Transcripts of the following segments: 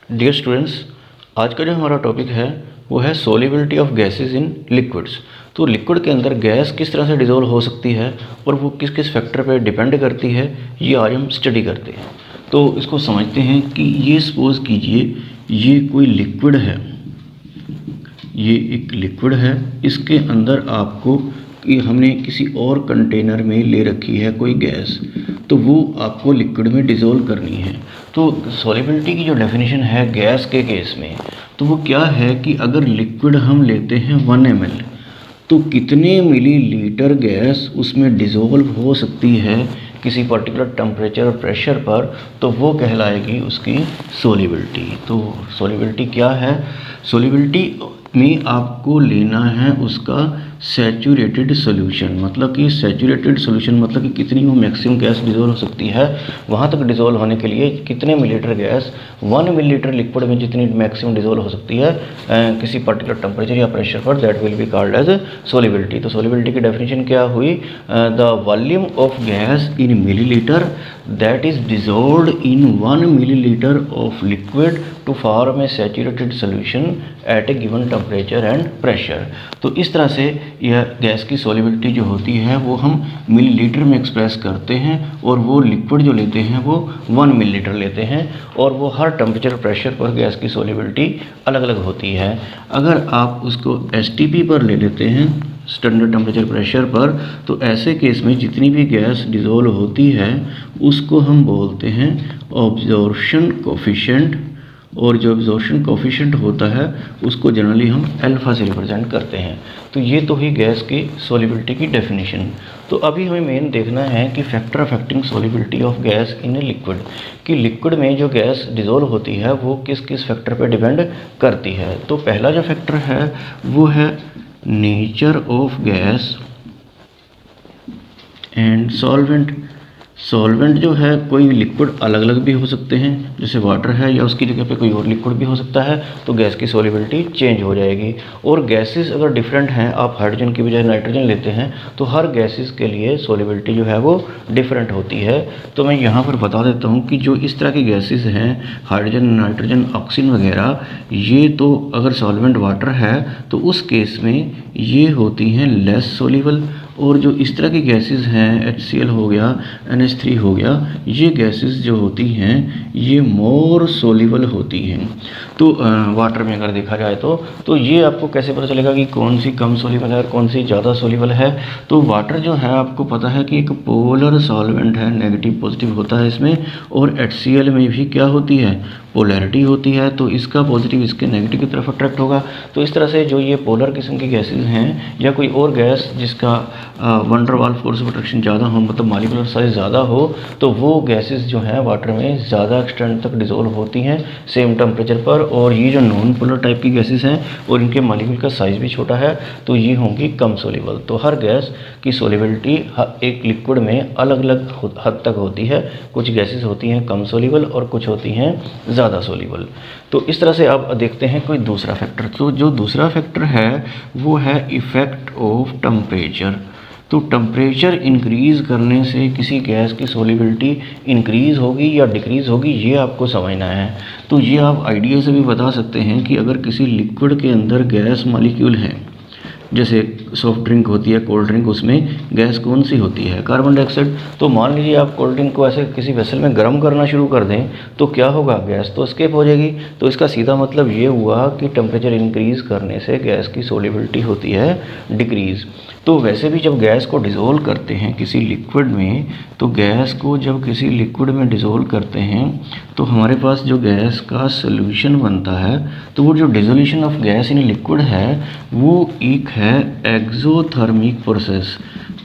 Dear students, आज का जो हमारा टॉपिक है वो है solubility of gases in liquids. तो लिक्विड के अंदर गैस किस तरह से डिज़ोल्व हो सकती है और वो किस किस फैक्टर पे डिपेंड करती है, ये आज हम स्टडी करते हैं। तो इसको समझते हैं कि ये सपोज़ कीजिए ये कोई लिक्विड है, ये एक लिक्विड है, इसके अंदर आपको कि हमने किसी और कंटेनर में ले रखी है कोई गैस, तो वो आपको लिक्विड में डिज़ोल्व करनी है। तो सॉल्युबिलिटी की जो डेफिनेशन है गैस के केस में, तो वो क्या है कि अगर लिक्विड हम लेते हैं 1 ml, तो कितने मिलीलीटर गैस उसमें डिज़ोल्व हो सकती है किसी पर्टिकुलर टेम्परेचर और प्रेशर पर, तो वो कहलाएगी उसकी सॉल्युबिलिटी। तो सॉल्युबिलिटी क्या है? सॉल्युबिलिटी में आपको लेना है उसका सैचुरेटेड सॉल्यूशन, मतलब कि सैचुरेटेड सॉल्यूशन मतलब कि कितनी वो मैक्सिमम गैस डिज़ोल्व हो सकती है, वहाँ तक डिज़ोल्व होने के लिए कितने मिलीलीटर गैस 1 मिलीलीटर लिक्विड में जितनी मैक्सिमम डिज़ोल्व हो सकती है किसी पर्टिकुलर टेम्परेचर या प्रेशर पर, that will be called as solubility. तो सॉल्युबिलिटी की डेफिनेशन क्या हुई? The volume of gas in millilitre that is dissolved in 1 milliliter of liquid to form a saturated solution at a given temperature and pressure। तो इस तरह से यह gas की सॉल्युबिलिटी जो होती है वो हम मिलीलीटर में एक्सप्रेस करते हैं, और वो लिक्विड जो लेते हैं वो 1 मिलीलीटर लेते हैं, और वो हर टेम्परेचर प्रेशर पर गैस की सॉल्युबिलिटी अलग अलग होती है। अगर आप उसको STP पर ले लेते हैं, स्टैंडर्ड टेम्परेचर प्रेशर पर, तो ऐसे केस में जितनी भी गैस डिज़ोल्व होती है उसको हम बोलते हैं ऑब्जॉर्प्शन कोफिशिएंट, और जो ऑब्जॉर्प्शन कोफिशिएंट होता है उसको जनरली हम अल्फा से रिप्रेजेंट करते हैं। तो ये तो ही गैस की सॉल्युबिलिटी की डेफिनेशन। तो अभी हमें मेन देखना है कि factor affecting solubility of gas in a liquid, कि लिक्विड में जो गैस डिज़ोल्व होती है वो किस किस फैक्टर पर डिपेंड करती है। तो पहला जो फैक्टर है वो है nature of gas and solvent. Solvent जो है कोई लिक्विड अलग अलग भी हो सकते हैं, जैसे वाटर है, या उसकी जगह पे कोई और लिक्विड भी हो सकता है, तो गैस की सॉल्युबिलिटी चेंज हो जाएगी। और गैसेस अगर डिफरेंट हैं, आप हाइड्रोजन की बजाय नाइट्रोजन लेते हैं, तो हर गैसेस के लिए सॉल्युबिलिटी जो है वो डिफरेंट होती है। तो मैं यहाँ पर बता देता हूँ कि जो इस तरह की गैसेस हैं, हाइड्रोजन, नाइट्रोजन, ऑक्सीजन वगैरह, ये तो अगर सॉल्वेंट वाटर है तो उस केस में ये होती हैं लेस सॉल्युबल। और जो इस तरह की गैसेस हैं, HCl हो गया, NH3 हो गया, ये गैसेस जो होती हैं ये मोर सोल्यूबल होती हैं। तो वाटर में अगर देखा जाए तो ये आपको कैसे पता चलेगा कि कौन सी कम सोल्यूबल है और कौन सी ज़्यादा सोल्यूबल है? तो वाटर जो है आपको पता है कि एक पोलर सॉल्वेंट है, नेगेटिव पॉजिटिव होता है इसमें, और HCl में भी क्या होती है? पोलैरिटी होती है, तो इसका पॉजिटिव इसके नेगेटिव की तरफ अट्रैक्ट होगा। तो इस तरह से जो ये पोलर किस्म की गैसेस हैं, या कोई और गैस जिसका वन डर वाल फोर्स ऑफ अट्रैक्शन ज़्यादा हो, मतलब मॉलिक्यूलर साइज ज़्यादा हो, तो वो गैसेस जो हैं वाटर में ज़्यादा एक्सटेंट तक डिज़ोल्व होती हैं सेम टेम्परेचर पर। और ये जो नॉन पोलर टाइप की गैसेस हैं और इनके मॉलिक्यूल का साइज़ भी छोटा है, तो ये होंगी कम सोल्यूबल। तो हर गैस की सोल्युबिलिटी एक लिक्विड में अलग अलग हद तक होती है। कुछ गैसेस होती हैं कम सोल्यूबल और कुछ होती हैं ज़्यादा सोल्यूबल। तो इस तरह से आप देखते हैं कोई दूसरा फैक्टर। तो जो दूसरा फैक्टर है वो है इफ़ेक्ट ऑफ टेम्परेचर। तो टेम्परेचर इंक्रीज़ करने से किसी गैस की सॉल्युबिलिटी इंक्रीज़ होगी या डिक्रीज़ होगी, ये आपको समझना है। तो ये आप आइडिया से भी बता सकते हैं कि अगर किसी लिक्विड के अंदर गैस मॉलिक्यूल है, जैसे सॉफ्ट ड्रिंक होती है, कोल्ड ड्रिंक, उसमें गैस कौन सी होती है? Carbon dioxide. तो मान लीजिए आप कोल्ड ड्रिंक को ऐसे किसी वेसल में गर्म करना शुरू कर दें, तो क्या होगा? गैस तो एस्केप हो जाएगी। तो इसका सीधा मतलब ये हुआ कि टेम्परेचर इंक्रीज़ करने से गैस की सॉल्युबिलिटी होती है डिक्रीज़। तो वैसे भी जब गैस को डिज़ोल्व करते हैं किसी लिक्विड में, तो गैस को जब किसी लिक्विड में डिज़ोल्व करते हैं तो हमारे पास जो गैस का सॉल्यूशन बनता है, तो वो जो डिज़ोल्यूशन ऑफ गैस इन लिक्विड है वो एक है एक्सोथर्मिक प्रोसेस।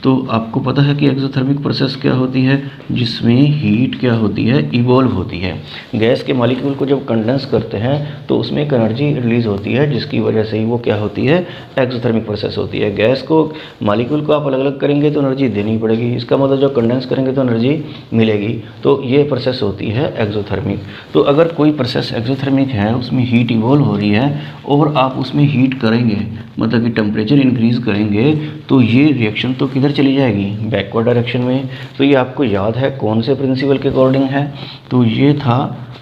तो आपको पता है कि एक्सोथर्मिक प्रोसेस क्या होती है? जिसमें हीट क्या होती है? इवॉल्व होती है। गैस के मॉलिक्यूल को जब कंडेंस करते हैं तो उसमें एक एनर्जी रिलीज़ होती है, जिसकी वजह से ही वो क्या होती है? एक्सोथर्मिक प्रोसेस होती है। गैस को, मॉलिक्यूल को आप अलग अलग करेंगे तो एनर्जी देनी पड़ेगी, इसका मतलब जब कंडेंस करेंगे तो एनर्जी मिलेगी। तो ये प्रोसेस होती है एक्सोथर्मिक। तो अगर कोई प्रोसेस एक्सोथर्मिक है, उसमें हीट इवॉल्व हो रही है और आप उसमें हीट करेंगे, मतलब कि टेम्परेचर इंक्रीज़ करेंगे, तो ये रिएक्शन तो किधर किधर चली जाएगी, बैकवर्ड डायरेक्शन में। तो ये आपको याद है कौन से प्रिंसिपल के अकॉर्डिंग है, तो ये था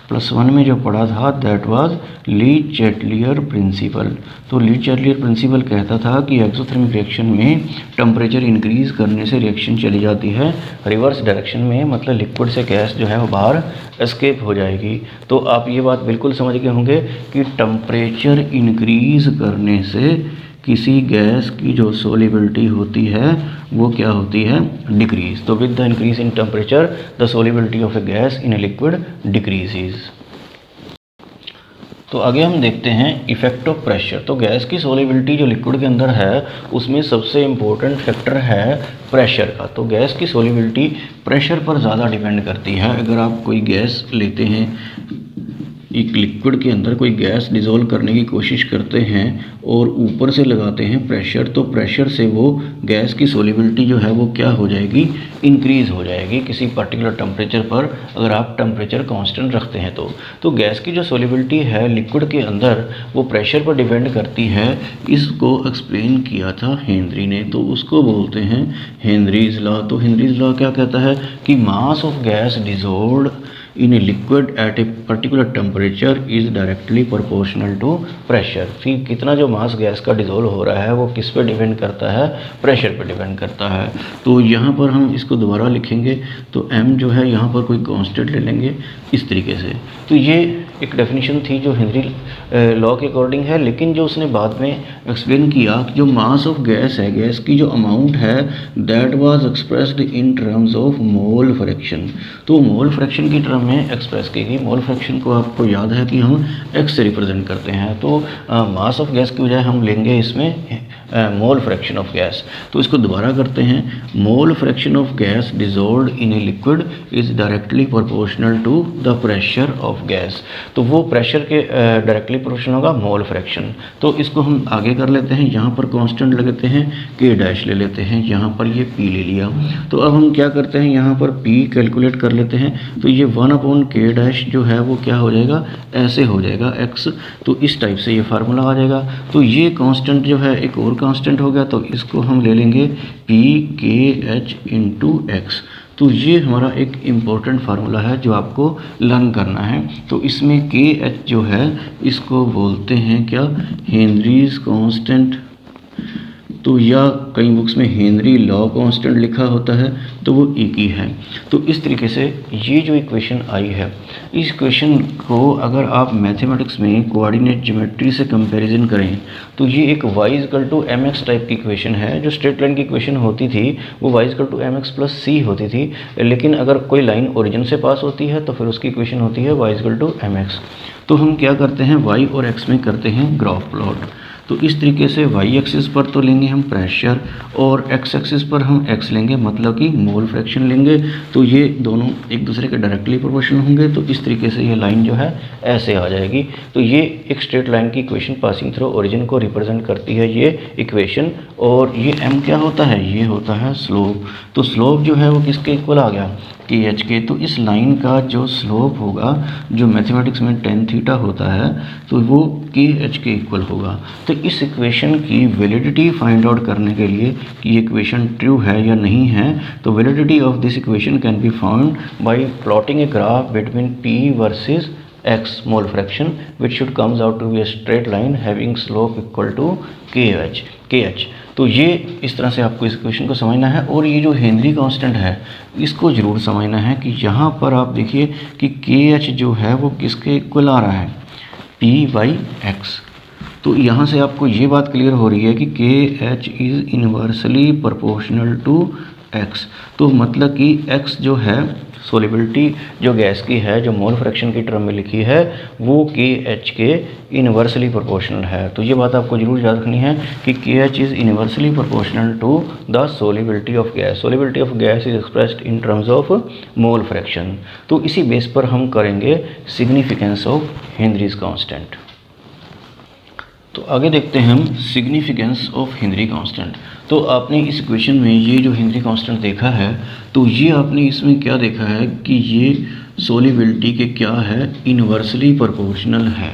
+1 में जो पढ़ा था, that was Lee Chatelier principal. तो ली चैटलियर प्रिंसिपल कहता था कि एक्सोथर्मिक रिएक्शन में टेम्परेचर इंक्रीज करने से रिएक्शन चली जाती है रिवर्स डायरेक्शन में, मतलब लिक्विड से गैस जो है वो बाहर एस्केप हो जाएगी। तो आप ये बात बिल्कुल समझ गए होंगे कि टेम्परेचर इंक्रीज करने से किसी गैस की जो सोलिबिलिटी होती है वो क्या होती है, डिक्रीज। तो with the increase in temperature the solubility of A gas in a liquid decreases. तो आगे हम देखते हैं इफेक्ट ऑफ प्रेशर। तो गैस की सोलिबिलिटी जो लिक्विड के अंदर है उसमें सबसे इम्पोर्टेंट फैक्टर है प्रेशर का। तो गैस की सोलिबिलिटी प्रेशर पर ज़्यादा डिपेंड करती है। अगर आप कोई गैस लेते हैं, एक लिक्विड के अंदर कोई गैस डिज़ोल्व करने की कोशिश करते हैं और ऊपर से लगाते हैं प्रेशर, तो प्रेशर से वो गैस की सोलिबिलिटी जो है वो क्या हो जाएगी, इंक्रीज़ हो जाएगी किसी पर्टिकुलर टेम्परेचर पर, अगर आप टेम्परेचर कांस्टेंट रखते हैं तो गैस की जो सोलिबिलिटी है लिक्विड के अंदर वो प्रेशर पर डिपेंड करती है। इसको एक्सप्लेन किया था हेनरी ने, तो उसको बोलते हैं हेनरीज लॉ। तो हेनरीज लॉ क्या कहता है कि mass of gas dissolved in a liquid at a particular temperature is directly proportional to pressure। फिर कितना जो मास गैस का डिज़ोल्व हो रहा है वो किस पे डिपेंड करता है, प्रेशर पे डिपेंड करता है। तो यहाँ पर हम इसको दोबारा लिखेंगे, तो m जो है यहाँ पर कोई कांस्टेंट ले लेंगे इस तरीके से। तो ये एक डेफिनेशन थी जो हेनरी लॉ के अकॉर्डिंग है, लेकिन जो उसने बाद में एक्सप्लेन किया कि जो मास ऑफ गैस है, गैस की जो अमाउंट है, that was expressed in terms of mole fraction. तो मोल फ्रैक्शन की टर्म में एक्सप्रेस की गई। मोल फ्रैक्शन को आपको याद है कि हम x से रिप्रेजेंट करते हैं, तो मास ऑफ गैस की बजाय हम लेंगे इसमें मोल फ्रैक्शन ऑफ गैस। तो इसको दोबारा करते हैं, mole fraction of gas dissolved in a liquid is directly proportional to the pressure of gas. तो वो प्रेशर के डायरेक्टली प्रोपोर्शनल होगा मोल फ्रैक्शन। तो इसको हम आगे कर लेते हैं, यहाँ पर कांस्टेंट लगाते हैं, k' ले लेते हैं, यहाँ पर ये p ले लिया। तो अब हम क्या करते हैं, यहाँ पर p कैलकुलेट कर लेते हैं। तो ये 1/k' जो है वो क्या हो जाएगा, ऐसे हो जाएगा x। तो इस टाइप से ये फार्मूला आ जाएगा। तो ये कांस्टेंट जो है एक और कांस्टेंट हो गया, तो इसको हम ले लेंगे pkh × x। तो ये हमारा एक इम्पोर्टेंट फार्मूला है जो आपको लर्न करना है। तो इसमें kh जो है इसको बोलते हैं क्या, हेनरीज कांस्टेंट। तो या कई बुक्स में हेनरी लॉ कांस्टेंट लिखा होता है, तो वो एक ही है। तो इस तरीके से ये जो इक्वेशन आई है, इस इक्वेशन को अगर आप मैथमेटिक्स में कोऑर्डिनेट ज्योमेट्री से कंपैरिजन करें तो ये एक y = mx टाइप की इक्वेशन है। जो स्ट्रेट लाइन की इक्वेशन होती थी वो y = mx + c होती थी, लेकिन अगर कोई लाइन ओरिजिन से पास होती है तो फिर उसकी इक्वेशन होती है y = mx। तो हम क्या करते हैं, y और x में करते हैं ग्राफ प्लॉट। तो इस तरीके से y एक्सिस पर तो लेंगे हम प्रेशर और x एक्सिस पर हम x लेंगे, मतलब कि मोल फ्रैक्शन लेंगे। तो ये दोनों एक दूसरे के डायरेक्टली प्रोपोर्शनल होंगे। तो इस तरीके से ये लाइन जो है ऐसे आ जाएगी। तो ये एक स्ट्रेट लाइन की इक्वेशन पासिंग थ्रू ओरिजिन को रिप्रेजेंट करती है ये इक्वेशन। और ये m क्या होता है, ये होता है स्लोप। तो स्लोप जो है वो किसके इक्वल आ गया, kh के। तो इस लाइन का जो स्लोप होगा, जो मैथमेटिक्स में tan थीटा होता है, तो वो kh के इक्वल होगा। तो इस इक्वेशन की वैलिडिटी फाइंड आउट करने के लिए कि ये इक्वेशन ट्रू है या नहीं है, तो validity of this equation can be found by plotting a graph between p versus x mole fraction which should comes out to be a straight line having slope equal to kh। तो ये इस तरह से आपको इस equation को समझना है। और ये जो हेनरी कांस्टेंट है इसको ज़रूर समझना है कि यहाँ पर आप देखिए कि kh जो है वो किसके इक्वल आ रहा है, p/x। तो यहाँ से आपको ये बात क्लियर हो रही है कि kh is inversely proportional to x। तो मतलब कि x जो है सोलिबिलिटी जो गैस की है, जो मोल फ्रैक्शन की टर्म में लिखी है, वो kh के इन्वर्सली प्रोपोर्शनल है। तो ये बात आपको जरूर याद रखनी है कि kh is inversely proportional to the solubility of gas. Solubility of gas is expressed in terms of mole fraction. तो इसी बेस पर हम करेंगे सिग्निफिकेंस ऑफ हेनरीज कांस्टेंट। तो आगे देखते हैं हम सिग्निफिकेंस ऑफ हेनरी कांस्टेंट। तो आपने इस इक्वेशन में ये जो हेनरी कांस्टेंट देखा है, तो ये आपने इसमें क्या देखा है कि ये सोलिबिलिटी के क्या है, इन्वर्सली प्रोपोर्शनल है।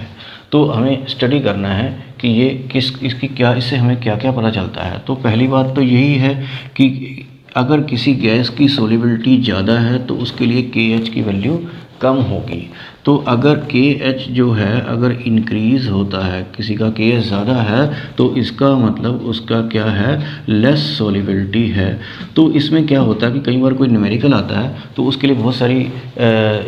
तो हमें स्टडी करना है कि ये इसकी क्या, इससे हमें क्या क्या पता चलता है। तो पहली बात तो यही है कि अगर किसी गैस की सोलिबिलिटी ज़्यादा है तो उसके लिए KH की वैल्यू कम होगी। तो अगर KH जो है अगर इंक्रीज़ होता है, किसी का KH ज़्यादा है, तो इसका मतलब उसका क्या है, लेस सोलिबिलिटी है। तो इसमें क्या होता है कि कई बार कोई न्यूमेरिकल आता है तो उसके लिए बहुत सारी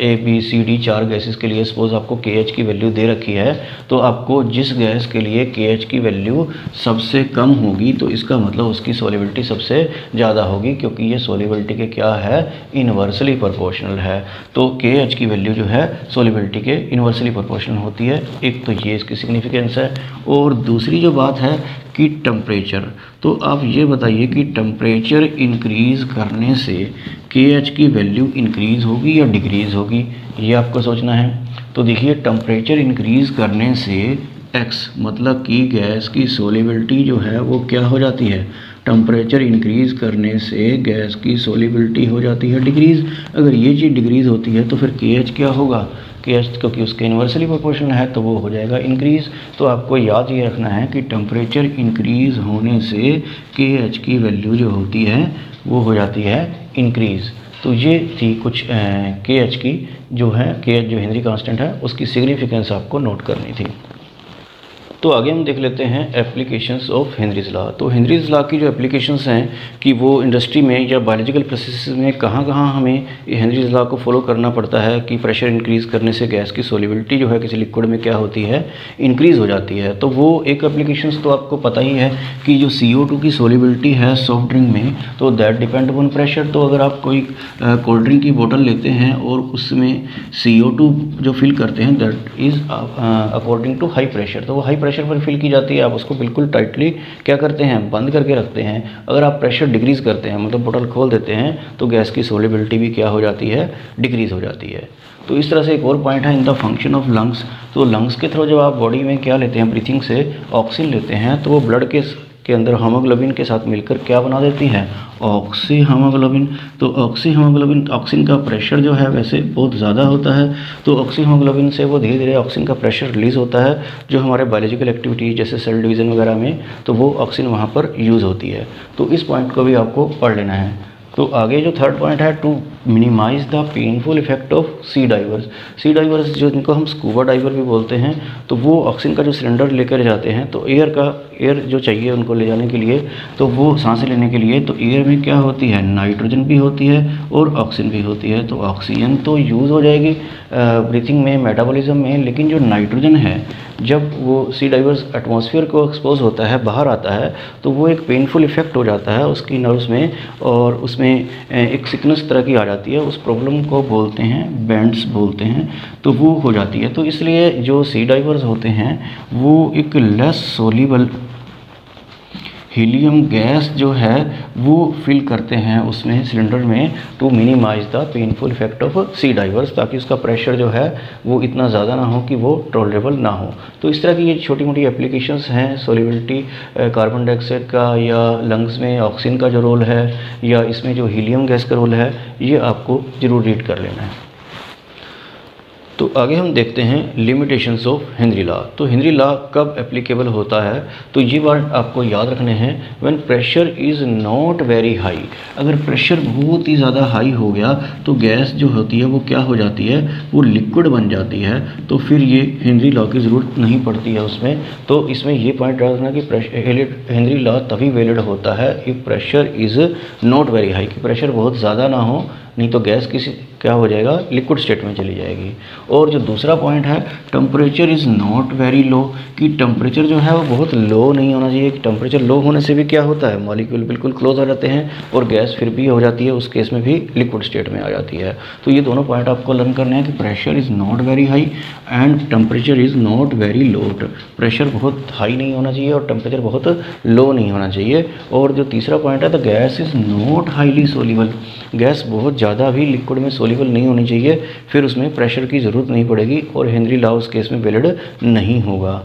ABCD 4 गैसेस के लिए सपोज आपको KH की वैल्यू दे रखी है, तो आपको जिस गैस के लिए KH की वैल्यू सबसे कम होगी तो इसका मतलब उसकी सोलिबिलिटी सबसे ज़्यादा होगी, क्योंकि ये सोलिबिलिटी के क्या है, इन्वर्सली प्रोपोर्शनल है। तो KH की वैल्यू जो है सोलिबिलिटी के इन्वर्सली प्रोपोर्शनल होती है। एक तो ये इसकी सिग्निफिकेंस है। और दूसरी जो बात है कि टेम्परेचर, तो आप ये बताइए कि टेम्परेचर इंक्रीज़ करने से KH की वैल्यू इंक्रीज़ होगी या डिक्रीज़ होगी, ये आपको सोचना है। तो देखिए टेम्परेचर इंक्रीज़ करने से X मतलब कि गैस की सोलिबिलिटी जो है वो क्या हो जाती है, टेम्परेचर इंक्रीज़ करने से गैस की सोलिबिलिटी हो जाती है डिक्रीज़। अगर ये चीज़ डिक्रीज़ होती है तो फिर KH क्या होगा, KH क्योंकि उसके इन्वर्सली प्रोपोर्शनल है तो वो हो जाएगा इंक्रीज़। तो आपको याद ये रखना है कि टेम्परेचर इंक्रीज़ होने से KH की वैल्यू जो होती है वो हो जाती है इंक्रीज़। तो ये थी कुछ KH की जो है, KH जो हेनरी कांस्टेंट है उसकी सिग्निफिकेंस आपको नोट करनी थी। तो आगे हम देख लेते हैं एप्लीकेशंस ऑफ हेनरीज लॉ। तो हेनरीज लॉ की जो एप्लीकेशंस हैं कि वो इंडस्ट्री में या बायोलॉजिकल प्रोसेसेस में कहाँ कहाँ हमें हेनरीज लॉ को फॉलो करना पड़ता है कि प्रेशर इंक्रीज़ करने से गैस की सोलिबिलिटी जो है किसी लिक्विड में क्या होती है, इंक्रीज़ हो जाती है। तो वो एक एप्लीकेशंस तो आपको पता ही है कि जो CO2 की सोलिबिलिटी है सॉफ्ट ड्रिंक में, तो दैट डिपेंड अपॉन प्रेशर। तो अगर आप कोई कोल्ड ड्रिंक की बोतल लेते हैं और उसमें CO2 जो फिल करते हैं that is according to high pressure, तो वो हाई प्रेशर पर फिल की जाती है। आप उसको बिल्कुल टाइटली क्या करते हैं, बंद करके रखते हैं। अगर आप प्रेशर डिक्रीज़ करते हैं मतलब बोतल खोल देते हैं तो गैस की सोलिबिलिटी भी क्या हो जाती है, डिक्रीज़ हो जाती है। तो इस तरह से एक और पॉइंट है in the function of lungs. तो लंग्स के थ्रू जब आप बॉडी में क्या लेते हैं, ब्रीथिंग से ऑक्सीजन लेते हैं, तो वो ब्लड के अंदर हीमोग्लोबिन के साथ मिलकर क्या बना देती है, ऑक्सी हीमोग्लोबिन। तो ऑक्सी हीमोग्लोबिन, ऑक्सीजन का प्रेशर जो है वैसे बहुत ज़्यादा होता है, तो ऑक्सी हीमोग्लोबिन से वो धीरे धीरे ऑक्सीजन का प्रेशर रिलीज़ होता है जो हमारे बायोलॉजिकल एक्टिविटी जैसे सेल डिवीज़न वगैरह में, तो वो ऑक्सीजन वहाँ पर यूज़ होती है। तो इस पॉइंट को भी आपको पढ़ लेना है। तो आगे जो थर्ड पॉइंट है, to minimise the painful effect of sea divers. Sea divers जो जिनको हम स्कूबा डाइवर भी बोलते हैं, तो वो ऑक्सीजन का जो सिलेंडर लेकर जाते हैं, तो एयर जो चाहिए उनको ले जाने के लिए, तो वो सांसें लेने के लिए, तो एयर में क्या होती है, नाइट्रोजन भी होती है और ऑक्सीजन भी होती है। तो ऑक्सीजन तो यूज़ हो जाएगी ब्रीथिंग में, मेटाबॉलिज्म में, लेकिन जो नाइट्रोजन है जब वो सी डाइवर्स एटमॉस्फेयर को एक्सपोज होता है, बाहर आता है, तो वो एक पेनफुल इफेक्ट हो जाता है उसकी नर्व्स में, और उसमें एक सिकनेस तरह की आ जाती है। उस प्रॉब्लम को बोलते हैं बैंड्स बोलते हैं, तो वो हो जाती है। तो इसलिए जो सी डाइवर्स होते हैं वो एक लेस सोल्यूबल हीलियम गैस जो है वो फिल करते हैं उसमें सिलेंडर में, to minimise the painful effect of sea divers, ताकि उसका प्रेशर जो है वो इतना ज़्यादा ना हो कि वो टॉलरेबल ना हो। तो इस तरह की ये छोटी मोटी एप्लीकेशंस हैं सोलिबिलिटी कार्बन डाइऑक्साइड का, या लंग्स में ऑक्सीजन का जो रोल है, या इसमें जो हीलियम गैस का रोल है, ये आपको ज़रूर रीड कर लेना है। तो आगे हम देखते हैं लिमिटेशंस ऑफ हेनरी लॉ। तो हेनरी लॉ कब एप्लीकेबल होता है, तो ये बात आपको याद रखने हैं, when pressure is not very high. अगर प्रेशर बहुत ही ज़्यादा हाई हो गया तो गैस जो होती है वो क्या हो जाती है, वो लिक्विड बन जाती है। तो फिर ये हेनरी लॉ की ज़रूरत नहीं पड़ती है उसमें। तो इसमें ये पॉइंट याद रखना कि हेनरी लॉ तभी वैलिड होता है if pressure is not very high, कि प्रेशर बहुत ज़्यादा ना हो, नहीं तो गैस किसी क्या हो जाएगा, लिक्विड स्टेट में चली जाएगी। और जो दूसरा पॉइंट है, temperature is not very low, कि टेम्परेचर जो है वो बहुत लो नहीं होना चाहिए। कि टेम्परेचर लो होने से भी क्या होता है, मॉलिक्यूल बिल्कुल क्लोज हो जाते हैं और गैस फिर भी हो जाती है, उस केस में भी लिक्विड स्टेट में आ जाती है। तो ये दोनों पॉइंट आपको लर्न करने हैं कि pressure is not very high and temperature is not very low. Pressure बहुत हाई नहीं होना चाहिए और टेम्परेचर बहुत लो नहीं होना चाहिए। और जो तीसरा पॉइंट है, the gas is not highly soluble, gas बहुत ज़्यादा भी लिक्विड में सोल्यूबल नहीं होनी चाहिए, फिर उसमें प्रेशर की ज़रूरत नहीं पड़ेगी और हेनरी लॉ उस केस में वैलिड नहीं होगा।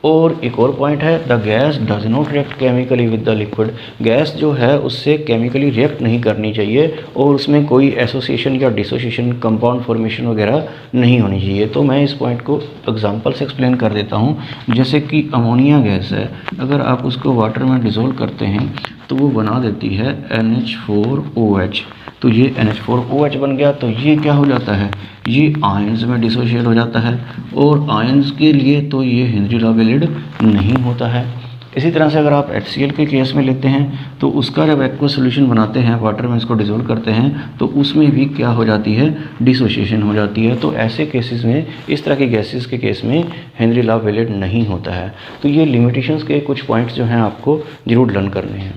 और एक और पॉइंट है, the gas does not react chemically with the liquid. Gas जो है उससे केमिकली रिएक्ट नहीं करनी चाहिए और उसमें कोई एसोसिएशन या डिसोसिएशन, कंपाउंड फॉर्मेशन वगैरह नहीं होनी चाहिए। तो मैं इस पॉइंट को एग्जांपल से एक्सप्लेन कर देता हूँ। जैसे कि अमोनिया गैस है, अगर आप उसको वाटर में डिज़ोल्व करते हैं तो वो बना देती है NH4OH। तो ये NH4OH बन गया, तो ये क्या हो जाता है, ये आयंस में डिसोशिएट हो जाता है और आयंस के लिए तो ये हेनरी लॉ वैलिड नहीं होता है। इसी तरह से अगर आप HCl के केस में लेते हैं तो उसका जब एक्वस सोल्यूशन बनाते हैं, वाटर में इसको डिसोल्व करते हैं, तो उसमें भी क्या हो जाती है, डिसोसिएशन हो जाती है। तो ऐसे केसेस में, इस तरह के गैसेस के केस में हेनरी लॉ वैलिड नहीं होता है। तो ये लिमिटेशंस के कुछ पॉइंट्स जो हैं आपको जरूर लर्न करने हैं।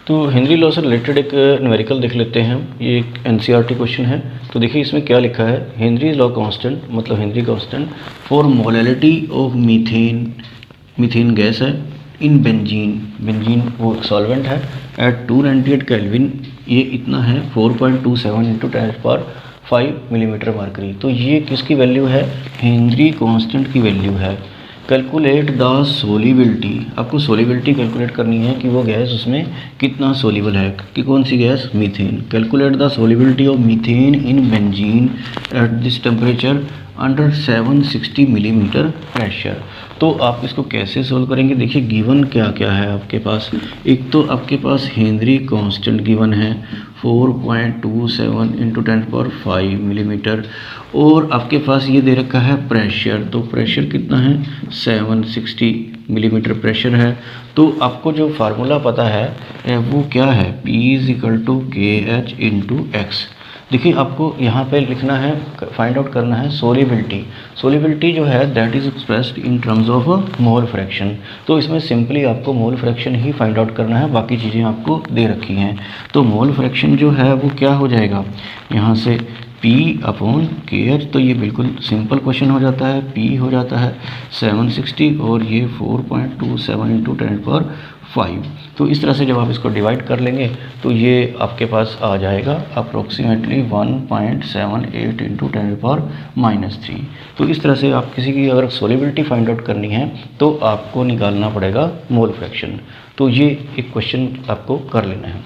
तो हेनरी लॉ से रिलेटेड एक न्यूमेरिकल देख लेते हैं। ये एक NCERT क्वेश्चन है। तो देखिए इसमें क्या लिखा है, हेनरी लॉ कांस्टेंट, मतलब Henry constant for molality of methane gas है इन बेंजीन वो सॉल्वेंट है एट 298 केल्विन, ये इतना है 4.27 इंटू 10⁵ मिलीमीटर मरकरी। तो ये किसकी वैल्यू है, हेनरी कांस्टेंट की वैल्यू है। कैलकुलेट द सोलिबिलिटी, आपको सोलिबिलिटी कैलकुलेट करनी है कि वो गैस उसमें कितना सोलिबल है, कि कौन सी गैस, methane. Calculate the solubility of methane in benzene at this temperature under 760 millimetre pressure. तो आप इसको कैसे सोल्व करेंगे, देखिए गिवन क्या क्या है आपके पास। एक तो आपके पास हेनरी कांस्टेंट गिवन है 4.27 इंटू 10⁵ मिलीमीटर, और आपके पास ये दे रखा है प्रेशर। तो प्रेशर कितना है, 760 मिलीमीटर प्रेशर है। तो आपको जो फार्मूला पता है वो क्या है, P=KH इंटू X। देखिए आपको यहाँ पे लिखना है, फाइंड आउट करना है सोलिबिलिटी। सोलिबिलिटी जो है that is expressed in terms of mole fraction. तो इसमें सिंपली आपको मोल फ्रैक्शन ही फाइंड आउट करना है, बाकी चीज़ें आपको दे रखी हैं। तो मोल फ्रैक्शन जो है वो क्या हो जाएगा, यहाँ से P/KH। तो ये बिल्कुल सिंपल क्वेश्चन हो जाता है, P हो जाता है 760 और ये 4.27 इंटू 10⁵। तो इस तरह से जब आप इसको डिवाइड कर लेंगे तो ये आपके पास आ जाएगा अप्रोक्सीमेटली 1.78 इंटू 10⁻⁻3। तो इस तरह से आप किसी की अगर सोलिबिलिटी फाइंड आउट करनी है तो आपको निकालना पड़ेगा मोल फ्रैक्शन। तो ये एक क्वेश्चन आपको कर लेना है।